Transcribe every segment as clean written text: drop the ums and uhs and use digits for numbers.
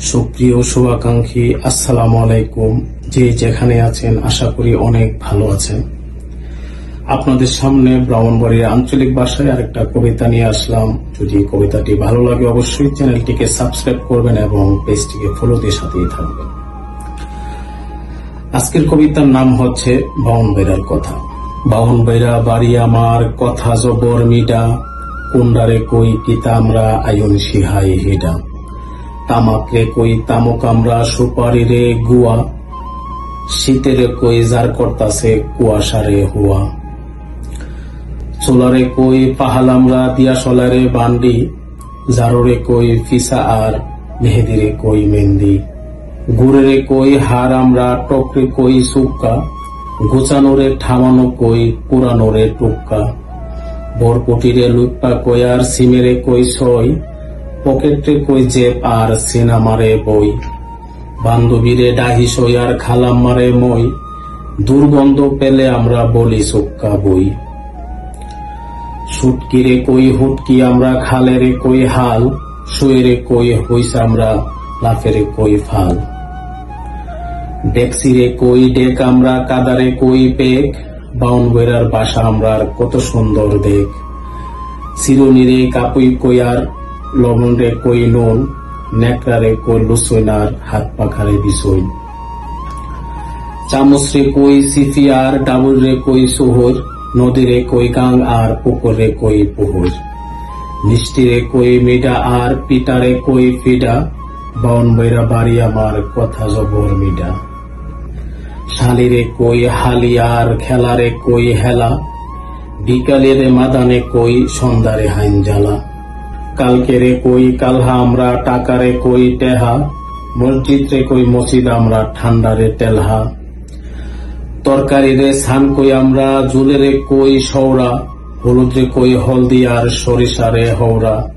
সুপ্রিয় শুভাকাঙ্ক্ষী, আসসালামু আলাইকুম। যে যেখানে আছেন আশা করি অনেক ভালো আছেন। আপনাদের সামনে ব্রাহ্মণবাড়ির আঞ্চলিক ভাষায় আরেকটা কবিতা নিয়ে আসলাম। যদি কবিতাটি ভালো লাগে অবশ্যই চ্যানেলটিকে সাবস্ক্রাইব করবেন এবং পেজটিকে ফলো দিয়ে সাথেই থাকবেন। আজকের কবিতার নাম হচ্ছে বাউন বেড়ার কথা। বাউন বেড়া বাড়ি আমার, কথা জবর মিডা, কুন্ডারে কই কিতা আমরা আয়ন সিহাই হেডা। তামাক রে কই তামুক আমরা, সুপারি রে গুয়া, শীতের কই যার করতাছে কুয়াশারে হুয়া। চোলারে কই পাহাল আমরা, দিয়া সলারে বান্ডি, জারোরে কই ফিসা আর মেহেদিরে কই মেহেন্দি। গুড়েরে কই হার আমরা, টকরে কই সুক্কা, গোচানোরে ঠামানো কই পুরানোরে টুক্কা। বরপটিরে লুটপা কই আর সিমেরে কই সই, পকেটে কই জেপ আর সিনামারে বই। বান্ধবীরে ডাহি সই আর খালাম মারে মই, দুর্গন্ধ পেলে আমরা বলি সুক্কা বই। সুটকিরে কই হুটকি আমরা, খালেরে কই হাল, শুয়েরে কই হইস আমরা, লাফেরে কই ফাল। ডেকসিরে কই ডেক আমরা, কাদারে কই পেক, বাউন বেড়ার বাসা আমরা কত সুন্দর দেখ। চিরুনিরে কাপুই কই আর লবণ রে কই নুন, নেকড়ারে কই লুসইনার হাত পাখারে বিছই। চামচ রে কই সিফি আর ডাবুর রে কই সুহুর, নদীরে কই গাং আর পুকুরে কই পুহুর। মিষ্টিরে কই মিডা আর পিটারে কই ফিডা, বাউন বেড়া বাড়ি আমার, কথা জবর মিডা। শালিরে কই হালি আর খেলারে কই হেলা, বিকালেরে মাদানে কই সন্ধ্যারে হাইন জ্বালা। কালকেরে কই কালহা আমরা, টাকারে কই টেহা, মসজিদরে কই মসজিদ আমরা, ঠান্ডারে তেলহা। তরকারিরে ছান কই আমরা, জুলেরে কই সৌরা, হলুদরে কই হলদি আর সরিষারে হৌরা।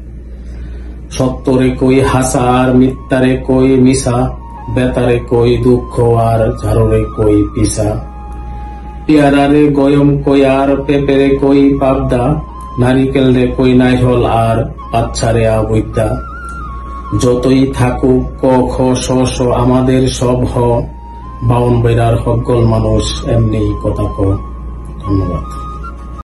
সত্যরে কই হাসা আর মিথ্যারে কই মিশা, বেতারে কই দুঃখ আর ঝাড়রে কই পিসা। পেয়ারারে গয়ম কই আর পেঁপেরে কই পাবদা, নারিকেল রে কই নাইহল আর বাচ্চারে আবৈদ্যা। যতই থাকুক ক খ স স আমাদের সব হ, বাউন বেড়ার হকগল মানুষ এমনি কথা ক। ধন্যবাদ।